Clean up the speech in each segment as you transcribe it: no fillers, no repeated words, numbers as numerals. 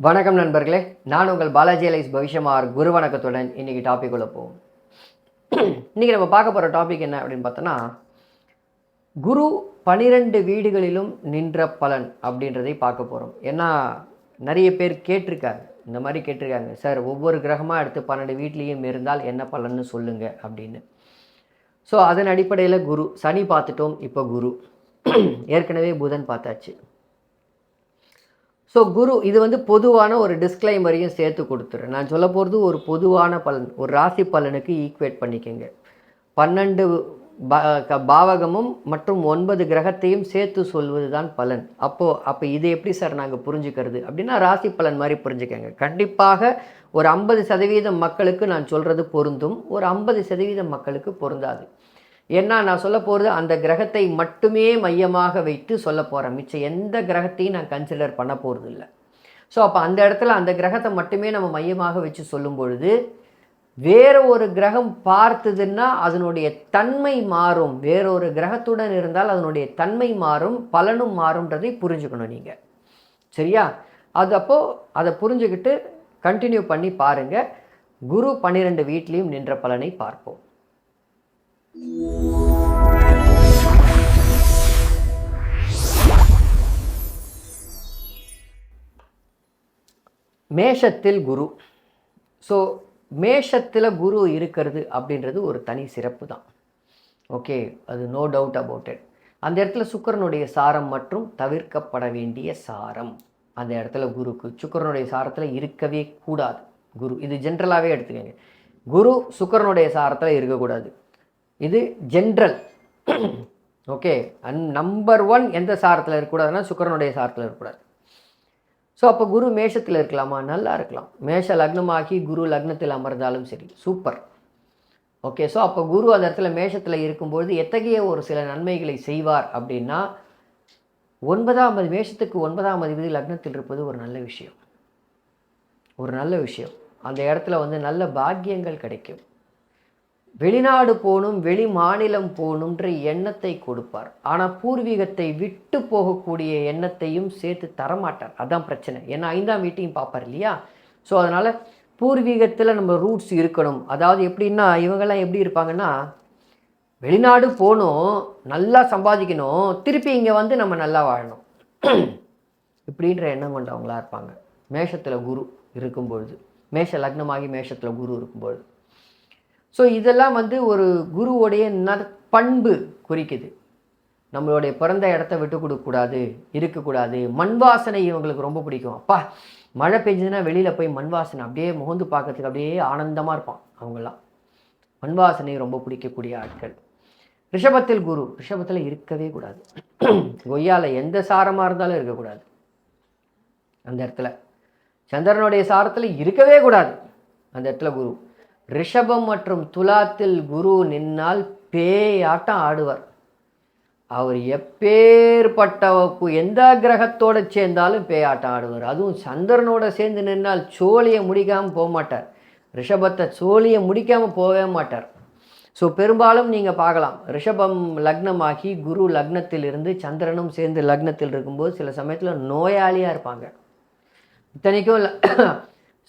வணக்கம் நண்பர்களே, நான் உங்கள் பாலாஜி அலைஸ் பவிஷ்யமார் குரு வணக்கத்துடன் இன்றைக்கி டாபிக் உள்ள போவோம். இன்றைக்கி நம்ம பார்க்க போகிற டாபிக் என்ன அப்படின்னு பார்த்தோன்னா, குரு 12 வீடுகளிலும் நின்ற பலன் அப்படின்றதை பார்க்க போகிறோம். ஏன்னா நிறைய பேர் கேட்டிருக்காங்க, இந்த மாதிரி கேட்டிருக்காங்க, சார் ஒவ்வொரு கிரகமாக எடுத்து 12 வீட்லேயும் இருந்தால் என்ன பலன்னு சொல்லுங்கள் அப்படின்னு. ஸோ அதன் அடிப்படையில் குரு சனி பார்த்துட்டோம், இப்போ குரு ஏற்கனவே புதன் பார்த்தாச்சு. ஸோ குரு இது பொதுவான ஒரு டிஸ்க்ளைமரையும் சேர்த்து கொடுத்துறேன். நான் சொல்ல போகிறது ஒரு பொதுவான பலன், ஒரு ராசி பலனுக்கு ஈக்குவேட் பண்ணிக்கோங்க. 12 பாவகமும் மற்றும் 9 கிரகத்தையும் சேர்த்து சொல்வது தான் பலன். அப்போ இது எப்படி சார் நாங்கள் புரிஞ்சுக்கிறது அப்படின்னா, ராசி பலன் மாதிரி புரிஞ்சுக்கோங்க. கண்டிப்பாக ஒரு 50% மக்களுக்கு நான் சொல்கிறது பொருந்தும், ஒரு 50% மக்களுக்கு பொருந்தாது. ஏன்னா நான் சொல்ல போகிறது அந்த கிரகத்தை மட்டுமே மையமாக வைத்து சொல்ல போகிறேன். மிச்சம் எந்த கிரகத்தையும் நான் கன்சிடர் பண்ண போகிறது இல்லை. ஸோ அப்போ அந்த இடத்துல அந்த கிரகத்தை மட்டுமே நம்ம மையமாக வச்சு சொல்லும் பொழுது, வேறு ஒரு கிரகம் பார்த்ததுன்னா அதனுடைய தன்மை மாறும். வேறொரு கிரகத்துடன் இருந்தால் அதனுடைய தன்மை மாறும், பலனும் மாறும்ன்றதை புரிஞ்சுக்கணும் நீங்கள். சரியா? அப்போது அதை புரிஞ்சுக்கிட்டு கண்டினியூ பண்ணி பாருங்கள். குரு 12 வீட்லேயும் நின்ற பலனை பார்ப்போம். மேஷத்தில் குரு. ஸோ மேஷத்தில் குரு இருக்கிறது அப்படின்றது ஒரு தனி சிறப்பு தான். ஓகே, அது நோ டவுட் அபவுட் இட். அந்த இடத்துல சுக்கிரனுடைய சாரம் மற்றும் தவிர்க்கப்பட வேண்டிய சாரம் அந்த இடத்துல குருக்கு சுக்கிரனுடைய சாரத்தில் இருக்கவே கூடாது. குரு இது ஜென்ரலாகவே எடுத்துக்கோங்க. குரு சுக்கிரனுடைய சாரத்தில் இருக்கக்கூடாது. இது ஜென்ரல். ஓகே, நம்பர் 1 எந்த சாரத்தில் இருக்கக்கூடாதுன்னா சுக்கிரனுடைய சாரத்தில் இருக்கக்கூடாது. ஸோ அப்போ குரு மேஷத்தில் இருக்கலாமா? நல்லா இருக்கலாம். மேஷ லக்னமாகி குரு லக்னத்தில் அமர்ந்தாலும் சரி, சூப்பர். ஓகே, ஸோ அப்போ குரு அந்த இடத்துல மேஷத்தில் இருக்கும்பொழுது எத்தகைய ஒரு சில நன்மைகளை செய்வார் அப்படின்னா, 9ஆம் மேஷத்துக்கு 9ஆம் அதிபதி லக்னத்தில் இருப்பது ஒரு நல்ல விஷயம். ஒரு நல்ல விஷயம். அந்த இடத்துல நல்ல பாக்கியங்கள் கிடைக்கும். வெளிநாடு போகணும், வெளி மாநிலம் போகணுன்ற எண்ணத்தை கொடுப்பார். ஆனால் பூர்வீகத்தை விட்டு போகக்கூடிய எண்ணத்தையும் சேர்த்து தரமாட்டார். அதுதான் பிரச்சனை. ஏன்னா 5ஆம் வீட்டையும் பார்ப்பார் இல்லையா? ஸோ அதனால் பூர்வீகத்தில் நம்ம ரூட்ஸ் இருக்கணும். அதாவது எப்படின்னா, இவங்கெல்லாம் எப்படி இருப்பாங்கன்னா, வெளிநாடு போகணும், நல்லா சம்பாதிக்கணும், திருப்பி இங்கே நம்ம நல்லா வாழணும் இப்படின்ற எண்ணம் கொண்டவங்களா இருப்பாங்க மேஷத்தில் குரு இருக்கும்பொழுது. மேஷ லக்னமாகி மேஷத்தில் குரு இருக்கும்பொழுது. ஸோ இதெல்லாம் ஒரு குருவோடைய பண்பு குறிக்குது. நம்மளுடைய பிறந்த இடத்த விட்டு கொடுக்கக்கூடாது, இருக்கக்கூடாது. மண் வாசனை இவங்களுக்கு ரொம்ப பிடிக்கும். அப்பா மழை பெஞ்சதுன்னா வெளியில் போய் மண் வாசனை அப்படியே முகந்து பார்க்கறதுக்கு அப்படியே ஆனந்தமாக இருப்பான். அவங்கெல்லாம் மண் வாசனை ரொம்ப பிடிக்கக்கூடிய ஆட்கள். ரிஷபத்தில் குரு, ரிஷபத்தில் இருக்கவே கூடாது. கொய்யால எந்த சாரமாக இருந்தாலும் இருக்கக்கூடாது. அந்த இடத்துல சந்திரனுடைய சாரத்தில் இருக்கவே கூடாது. அந்த இடத்துல குரு. ரிஷபம் மற்றும் துலாத்தில் குரு நின்னால் பேயாட்டம் ஆடுவார். அவர் எப்பேற்பட்ட எந்த கிரகத்தோடு சேர்ந்தாலும் பேயாட்டம் ஆடுவார். அதுவும் சந்திரனோட சேர்ந்து நின்னால் சோழியை முடிக்காமல் போக மாட்டார். ரிஷபத்தை சோழியை முடிக்காமல் போகவே மாட்டார். ஸோ பெரும்பாலும் நீங்கள் பார்க்கலாம், ரிஷபம் லக்னமாகி குரு லக்னத்தில் இருந்து சந்திரனும் சேர்ந்து லக்னத்தில் இருக்கும்போது சில சமயத்தில் நோயாளியாக இருப்பாங்க. இத்தனைக்கும்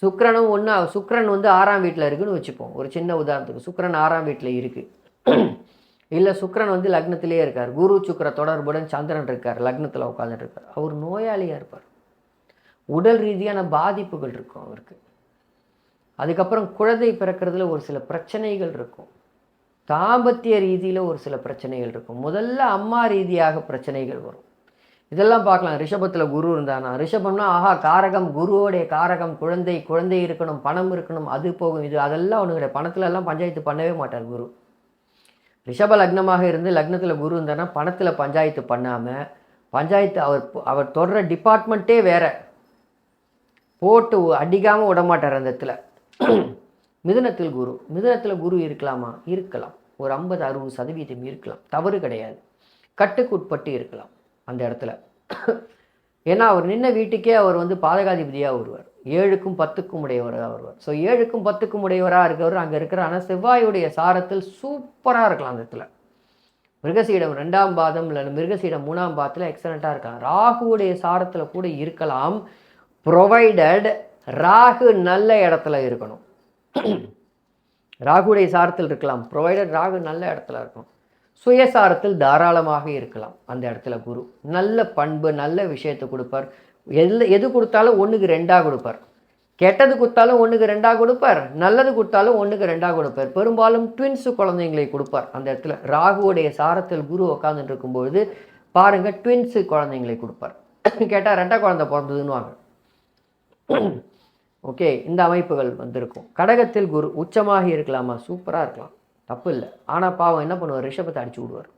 சுக்கிரனும் சுக்கிரன் 6ஆம் வீட்டில் இருக்குதுன்னு வச்சுப்போம். ஒரு சின்ன உதாரணத்துக்கு சுக்கிரன் 6ஆம் வீட்டில் இருக்குது, இல்லை சுக்கிரன் லக்னத்திலே இருக்கார், குரு சுக்கிர தொடர்புடன் சந்திரன் இருக்கார், லக்னத்தில் உட்காந்துட்டு இருக்கார், அவர் நோயாளியாக இருப்பார். உடல் ரீதியான பாதிப்புகள் இருக்கும் அவருக்கு. அதுக்கப்புறம் குழந்தை பிறக்கிறதுல ஒரு சில பிரச்சனைகள் இருக்கும். தாம்பத்திய ரீதியில் ஒரு சில பிரச்சனைகள் இருக்கும். முதல்ல அம்மா ரீதியாக பிரச்சனைகள் வரும். இதெல்லாம் பார்க்கலாம். ரிஷபத்தில் குரு இருந்தானா, ரிஷபம்னா காரகம், குருவோடைய காரகம் குழந்தை, குழந்தை இருக்கணும், பணம் இருக்கணும், அது போகும் இது அதெல்லாம் ஒன்று கிடையாது. பணத்துலலாம் பஞ்சாயத்து பண்ணவே மாட்டார் குரு. ரிஷப லக்னமாக இருந்து லக்னத்தில் குரு இருந்தானா பணத்தில் பஞ்சாயத்து பண்ணாமல், பஞ்சாயத்து அவர் தொடர டிபார்ட்மெண்ட்டே வேற, போட்டு அடிக்காமல் விடமாட்டார் அந்த இடத்துல. மிதுனத்தில் குரு, மிதுனத்தில் குரு இருக்கலாமா? இருக்கலாம். ஒரு 50-60% இருக்கலாம், தவறு கிடையாது. கட்டுக்குட்பட்டு இருக்கலாம் அந்த இடத்துல. ஏன்னா அவர் நின்ன வீட்டுக்கே அவர் பாதகாதிபதியாக வருவார். 7க்கும் 10க்கும் உடையவராக வருவார். ஸோ 7க்கும் 10க்கும் உடையவராக இருக்கவர் அங்கே இருக்கிற. ஆனால் செவ்வாயுடைய சாரத்தில் சூப்பராக இருக்கலாம் அந்த இடத்துல. மிருகசீடம் 2ஆம் பாதம் இல்லை மிருகசீடம் 3ஆம் பாதத்தில் எக்ஸலண்ட்டாக இருக்கலாம். ராகுவுடைய சாரத்தில் கூட இருக்கலாம். ப்ரொவைடட் ராகு நல்ல இடத்துல இருக்கணும். ராகுடைய சாரத்தில் இருக்கலாம், ப்ரொவைடட் ராகு நல்ல இடத்துல இருக்கணும். சுயசாரத்தில் தாராளமாக இருக்கலாம். அந்த இடத்துல குரு நல்ல பண்பு நல்ல விஷயத்தை கொடுப்பார். எது கொடுத்தாலும் 1க்கு 2 கொடுப்பார். கெட்டது கொடுத்தாலும் 1க்கு 2 கொடுப்பார், நல்லது கொடுத்தாலும் 1க்கு 2 கொடுப்பார். பெரும்பாலும் ட்வின்ஸு குழந்தைங்களை கொடுப்பார். அந்த இடத்துல ராகுவோடைய சாரத்தில் குரு உட்காந்துட்டு இருக்கும்பொழுது பாருங்கள், ட்வின்ஸு குழந்தைங்களை கொடுப்பார். கேட்டால் 2 குழந்தை பிறந்ததுன்னு வாங்க. ஓகே, இந்த அமைப்புகள் வந்திருக்கும். கடகத்தில் குரு உச்சமாக இருக்கலாமா? சூப்பராக இருக்கலாம், தப்பு இல்லை. ஆனால் பாவம் என்ன பண்ணுவார்? ரிஷபத்தை அடிச்சு விடுவார்.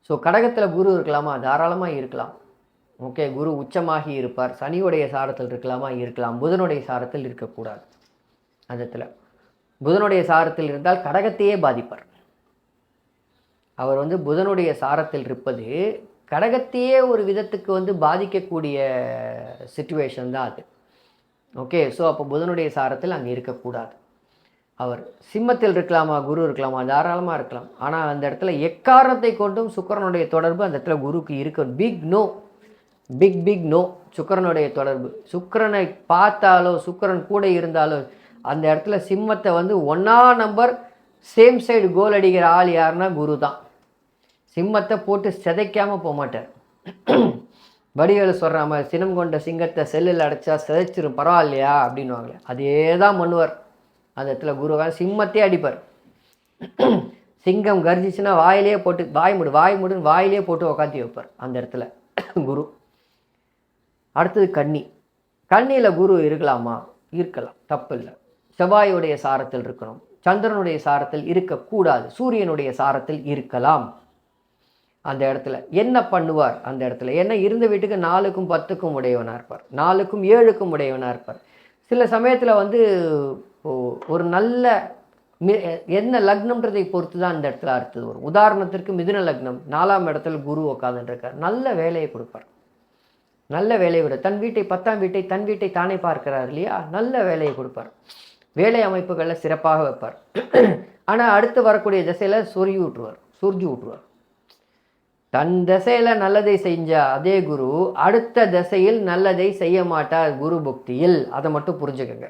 ஸோ கடகத்தில் குரு இருக்கலாமா? தாராளமாக இருக்கலாம். ஓகே, குரு உச்சமாகி இருப்பார். சனியுடைய சாரத்தில் இருக்கலாமா? இருக்கலாம். புதனுடைய சாரத்தில் இருக்கக்கூடாது. அந்த இடத்துல புதனுடைய சாரத்தில் இருந்தால் கடகத்தையே பாதிப்பார். அவர் புதனுடைய சாரத்தில் இருப்பது கடகத்தையே ஒரு விதத்துக்கு பாதிக்கக்கூடிய சிச்சுவேஷன் தான் அது. ஓகே, ஸோ அப்போ புதனுடைய சாரத்தில் அங்கே இருக்கக்கூடாது. அவர் சிம்மத்தில் இருக்கலாமா? குரு இருக்கலாமா? தாராளமாக இருக்கலாம். ஆனால் அந்த இடத்துல எக்காரணத்தை கொண்டும் சுக்கிரனுடைய தொடர்பு அந்த இடத்துல குருக்கு இருக்க பிக் நோ, பிக் நோ. சுக்கிரனுடைய தொடர்பு, சுக்கிரனை பார்த்தாலோ சுக்கிரன் கூட இருந்தாலோ அந்த இடத்துல சிம்மத்தை 1 நம்பர் சேம் சைடு கோல் அடிக்கிற ஆள் யாருன்னா குரு தான். சிம்மத்தை போட்டு சிதைக்காமல் போக மாட்டார். வடிவேல் சொல்கிற மாதிரி சினம் கொண்ட சிங்கத்தை செல்லில் அடைச்சா சிதைச்சிரும் பரவாயில்லையா அப்படின்வாங்களே, அதே தான் பண்ணுவார். அந்த இடத்துல குருவாக சிம்மத்தையே அடிப்பார். சிங்கம் கர்ஜிச்சுன்னா வாயிலே போட்டு வாய் முடுன்னு வாயிலே போட்டு உக்காத்தி வைப்பார் அந்த இடத்துல குரு. அடுத்தது கன்னி. கன்னியில் குரு இருக்கலாமா? இருக்கலாம், தப்பு இல்லை. செவ்வாயுடைய சாரத்தில் இருக்கணும், சந்திரனுடைய சாரத்தில் இருக்கக்கூடாது, சூரியனுடைய சாரத்தில் இருக்கலாம். அந்த இடத்துல என்ன பண்ணுவார்? அந்த இடத்துல என்ன இருந்த வீட்டுக்கு 4க்கும் 10க்கும் உடையவனாக இருப்பார், 4க்கும் 7க்கும் உடையவனாக இருப்பார். சில சமயத்தில் ஒரு நல்ல என்ன லக்னம்ன்றதை பொறுத்து தான் இந்த இடத்துல அடுத்தது வரும். உதாரணத்திற்கு மிதுன லக்னம் 4ஆம் இடத்துல குரு உட்காந்துருக்கார், நல்ல வேலையை கொடுப்பார். நல்ல வேலையை விட தன் வீட்டை 10ஆம் வீட்டை தன் வீட்டை தானே பார்க்கிறார் இல்லையா, நல்ல வேலையை கொடுப்பார். வேலை அமைப்புகளில் சிறப்பாக வைப்பார். ஆனால் அடுத்து வரக்கூடிய திசையில் சூர்ஜி விட்டுருவார். தன் திசையில் நல்லதை செஞ்ச அதே குரு அடுத்த திசையில் நல்லதை செய்ய மாட்டார் குரு புக்தியில். அதை மட்டும் புரிஞ்சுக்கங்க.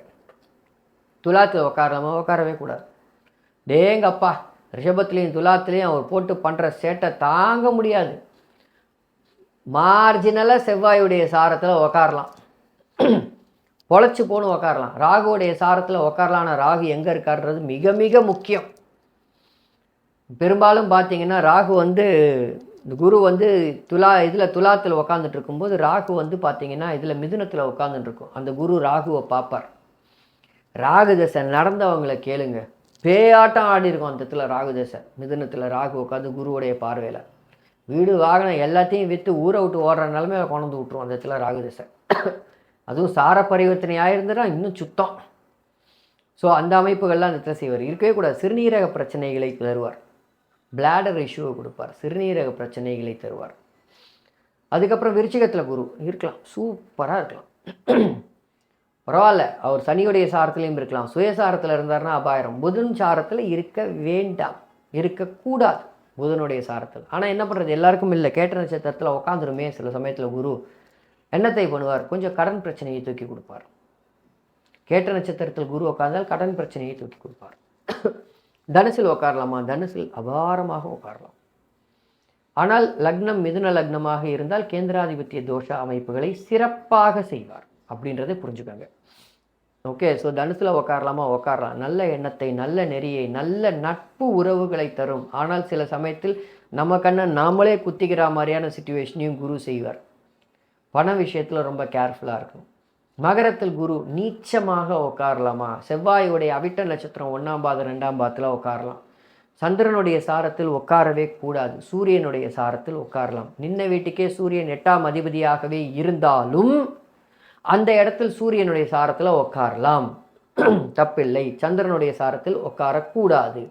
துலாத்தில் உட்காரலாமா? உட்காரவே கூடாது. டேங்கப்பா, ரிஷபத்துலேயும் துலாத்துலேயும் அவர் போட்டு பண்ணுற சேட்டை தாங்க முடியாது. மார்ஜினலாக செவ்வாயுடைய சாரத்தில் உக்காரலாம், பொழைச்சி போன்னு உக்காரலாம். ராகுவோடைய சாரத்தில் உக்காரலாம். ஆனால் ராகு எங்கே இருக்காருன்றது மிக மிக முக்கியம். பெரும்பாலும் பார்த்தீங்கன்னா ராகு இந்த குரு துலாத்தில் உக்காந்துட்டு இருக்கும்போது ராகு பார்த்தீங்கன்னா இதில் மிதுனத்தில் உட்காந்துட்டு இருக்கும். அந்த குரு ராகுவை பார்ப்பார். ராகு தசை நடந்தவங்களை கேளுங்க, பேயாட்டம் ஆடி இருக்கும் அந்த இடத்துல ராகு தசை. மிதுனத்தில் ராகு உட்காந்து குருவுடைய பார்வையில் வீடு வாகனம் எல்லாத்தையும் விற்று ஊரை விட்டு ஓடுற நிலமையில கொண்டு விட்டுரும் அந்த இடத்துல ராகு தசை. அதுவும் சார பரிவர்த்தனை ஆயிருந்ததுன்னா இன்னும் சுத்தம். ஸோ அந்த அமைப்புகள்லாம் அந்த இடத்துல செய்வார். இருக்கவே கூடாது. சிறுநீரக பிரச்சனைகளை தருவார், பிளாடர் இஷ்யூவை கொடுப்பார், சிறுநீரக பிரச்சனைகளை தருவார். அதுக்கப்புறம் விருச்சிகத்தில் குரு இருக்கலாம், சூப்பராக இருக்கலாம், பரவாயில்ல. அவர் சனியுடைய சாரத்துலேயும் இருக்கலாம். சுயசாரத்தில் இருந்தார்னா அபாயம். புதன் சாரத்தில் இருக்க வேண்டாம், இருக்கக்கூடாது புதனுடைய சாரத்தில். ஆனால் என்ன பண்ணுறது, எல்லாருக்கும் இல்லை. கேட்ட நட்சத்திரத்தில் உட்காந்துருமே சில சமயத்தில் குரு என்னத்தை பண்ணுவார்? கொஞ்சம் கடன் பிரச்சனையை தூக்கி கொடுப்பார். கேட்ட நட்சத்திரத்தில் குரு உட்கார்ந்தால் கடன் பிரச்சனையை தூக்கி கொடுப்பார். தனுசில் உட்காரலாமா? தனுசில் அபாரமாக உட்காரலாம். ஆனால் லக்னம் மிதுன லக்னமாக இருந்தால் கேந்திராதிபத்திய தோஷ அமைப்புகளை சிறப்பாக செய்வார் அப்படின்றதை புரிஞ்சுக்கோங்க. ஓகே, ஸோ தனுசில் உட்காரலாமா? உட்காரலாம். நல்ல எண்ணத்தை, நல்ல நெறியை, நல்ல நட்பு உறவுகளை தரும். ஆனால் சில சமயத்தில் நம்ம கண்ணை நாமளே குத்திக்கிற மாதிரியான சிச்சுவேஷனையும் குரு செய்வார். பண விஷயத்தில் ரொம்ப கேர்ஃபுல்லாக இருக்கணும். மகரத்தில் குரு நீச்சமாக உட்காரலாமா? செவ்வாயுடைய அவிட்ட நட்சத்திரம் 1ஆம் பாதம் 2ஆம் பாதத்தில் உட்காரலாம். சந்திரனுடைய சாரத்தில் உட்காரவே கூடாது. சூரியனுடைய சாரத்தில் உட்காரலாம். நின்ன வீட்டுக்கே சூரியன் 8ஆம் அதிபதியாகவே இருந்தாலும் அந்த இடத்தில் சூரியனுடைய சாரத்தில் உட்காரலாம், தப்பில்லை. சந்திரனுடைய சாரத்தில் உட்காரக்கூடாது.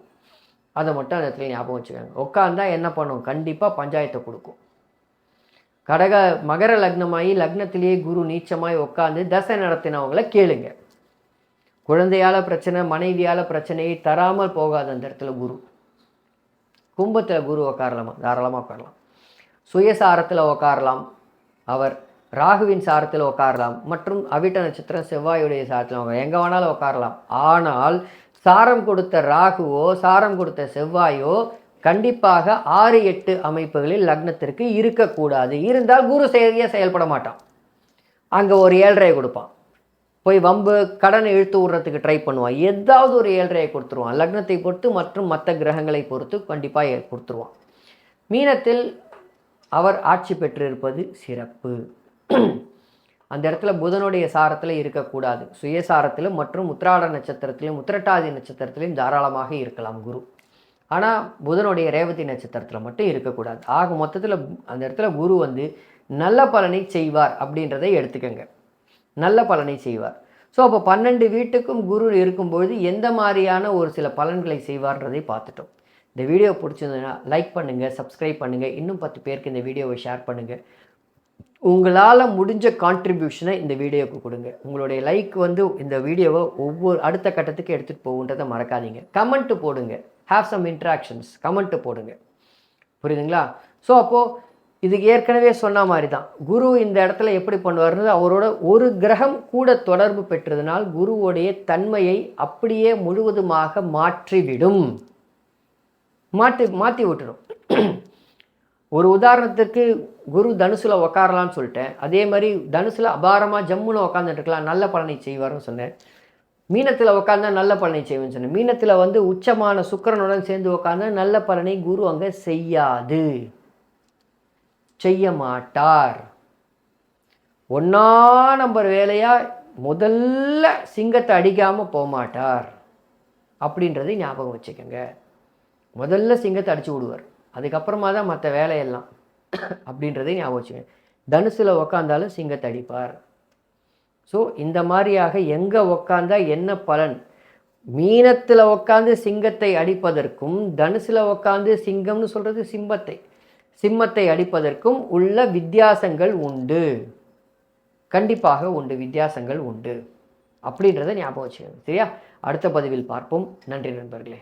அதை மட்டும் அந்த இடத்துல ஞாபகம் வச்சுக்கோங்க. உட்கார்ந்தா என்ன பண்ணும்? கண்டிப்பாக பஞ்சாயத்தை கொடுக்கும். மகர லக்னமாகி லக்னத்திலேயே குரு நீச்சமாய் உட்காந்து தசை நடத்தினவங்களை கேளுங்க. குழந்தையால் பிரச்சனை, மனைவியால் பிரச்சனையை தராமல் போகாது அந்த இடத்துல குரு. கும்பத்தில் குரு உட்காரலாமா? தாராளமாக உட்காரலாம். சுயசாரத்தில் உட்காரலாம். அவர் ராகுவின் சாரத்தில் உட்காரலாம், மற்றும் அவிட்ட நட்சத்திரம் செவ்வாயுடைய சாரத்தில் எங்கே வேணாலும் உட்காரலாம். ஆனால் சாரம் கொடுத்த ராகுவோ சாரம் கொடுத்த செவ்வாயோ கண்டிப்பாக 6-8 அமைப்புகளில் லக்னத்திற்கு இருக்கக்கூடாது. இருந்தால் குரு சரியாக செயல்பட மாட்டான். அங்கே ஒரு 7.5 கொடுப்பான், போய் வம்பு கடனை இழுத்து விடுறதுக்கு ட்ரை பண்ணுவான், ஏதாவது ஒரு 7.5 கொடுத்துருவான். லக்னத்தை பொறுத்து மற்றும் மற்ற கிரகங்களை பொறுத்து கண்டிப்பாக கொடுத்துருவான். மீனத்தில் அவர் ஆட்சி பெற்றிருப்பது சிறப்பு. அந்த இடத்துல புதனுடைய சாரத்தில் இருக்கக்கூடாது. சுயசாரத்திலும் மற்றும் உத்திராட நட்சத்திரத்திலும் உத்திரட்டாதி நட்சத்திரத்திலும் தாராளமாக இருக்கலாம் குரு. ஆனால் புதனுடைய ரேவதி நட்சத்திரத்தில் மட்டும் இருக்கக்கூடாது. ஆக மொத்தத்தில் அந்த இடத்துல குரு நல்ல பலனை செய்வார் அப்படின்றதை எடுத்துக்கங்க. நல்ல பலனை செய்வார். ஸோ அப்போ 12 வீட்டுக்கும் குரு இருக்கும்பொழுது எந்த மாதிரியான ஒரு சில பலன்களை செய்வார்ன்றதை பார்த்துட்டோம். இந்த வீடியோ பிடிச்சிருந்ததுன்னா லைக் பண்ணுங்கள், சப்ஸ்கிரைப் பண்ணுங்கள், இன்னும் 10 பேருக்கு இந்த வீடியோவை ஷேர் பண்ணுங்கள். உங்களால் முடிஞ்ச கான்ட்ரிபியூஷனை இந்த வீடியோவுக்கு கொடுங்க. உங்களுடைய லைக் இந்த வீடியோவை ஒவ்வொரு அடுத்த கட்டத்துக்கு எடுத்துகிட்டு போகுன்றதை மறக்காதீங்க. கமெண்ட்டு போடுங்க, ஹேவ் சம் இன்ட்ராக்ஷன்ஸ், கமெண்ட்டு போடுங்க. புரியுதுங்களா? ஸோ அப்போது இதுக்கு ஏற்கனவே சொன்ன மாதிரி தான் குரு இந்த இடத்துல எப்படி பண்ணுவார்னு, அவரோட ஒரு கிரகம் கூட தொடர்பு பெற்றதுனால் குருவோடைய தன்மையை அப்படியே முழுவதுமாக மாற்றிவிடும், மாற்றி விட்டுடும். ஒரு உதாரணத்துக்கு குரு தனுசில் உக்காரலான்னு சொல்லிட்டேன். அதே மாதிரி தனுசில் அபாரமாக ஜம்முன்னு உக்காந்துட்டுருக்கலாம், நல்ல பலனை செய்வார்னு சொன்னேன். மீனத்தில் உட்காந்தா நல்ல பலனை செய்வேன்னு சொன்னேன். மீனத்தில் உச்சமான சுக்கிரனுடன் சேர்ந்து உட்காந்தா நல்ல பலனை குரு அங்கே செய்ய மாட்டார். 1 நம்பர் வேலையாக முதல்ல சிங்கத்தை அடிக்காமல் போக மாட்டார் அப்படின்றதை ஞாபகம் வச்சுக்கோங்க. முதல்ல சிங்கத்தை அடித்து விடுவார், அதுக்கப்புறமா தான் மற்ற வேலையெல்லாம் அப்படின்றதை ஞாபகம் வச்சுக்கோங்க. தனுசில் உக்காந்தாலும் சிங்கத்தை அடிப்பார். ஸோ இந்த மாதிரியாக எங்கே உக்காந்தா என்ன பலன், மீனத்தில் உக்காந்து சிங்கத்தை அடிப்பதற்கும் தனுசில் உக்காந்து சிங்கம்னு சொல்கிறது சிம்மத்தை அடிப்பதற்கும் உள்ள வித்தியாசங்கள் உண்டு, கண்டிப்பாக உண்டு, வித்தியாசங்கள் உண்டு அப்படின்றத ஞாபகம் வச்சுக்கோங்க. சரியா? அடுத்த பதிவில் பார்ப்போம். நன்றி நண்பர்களே.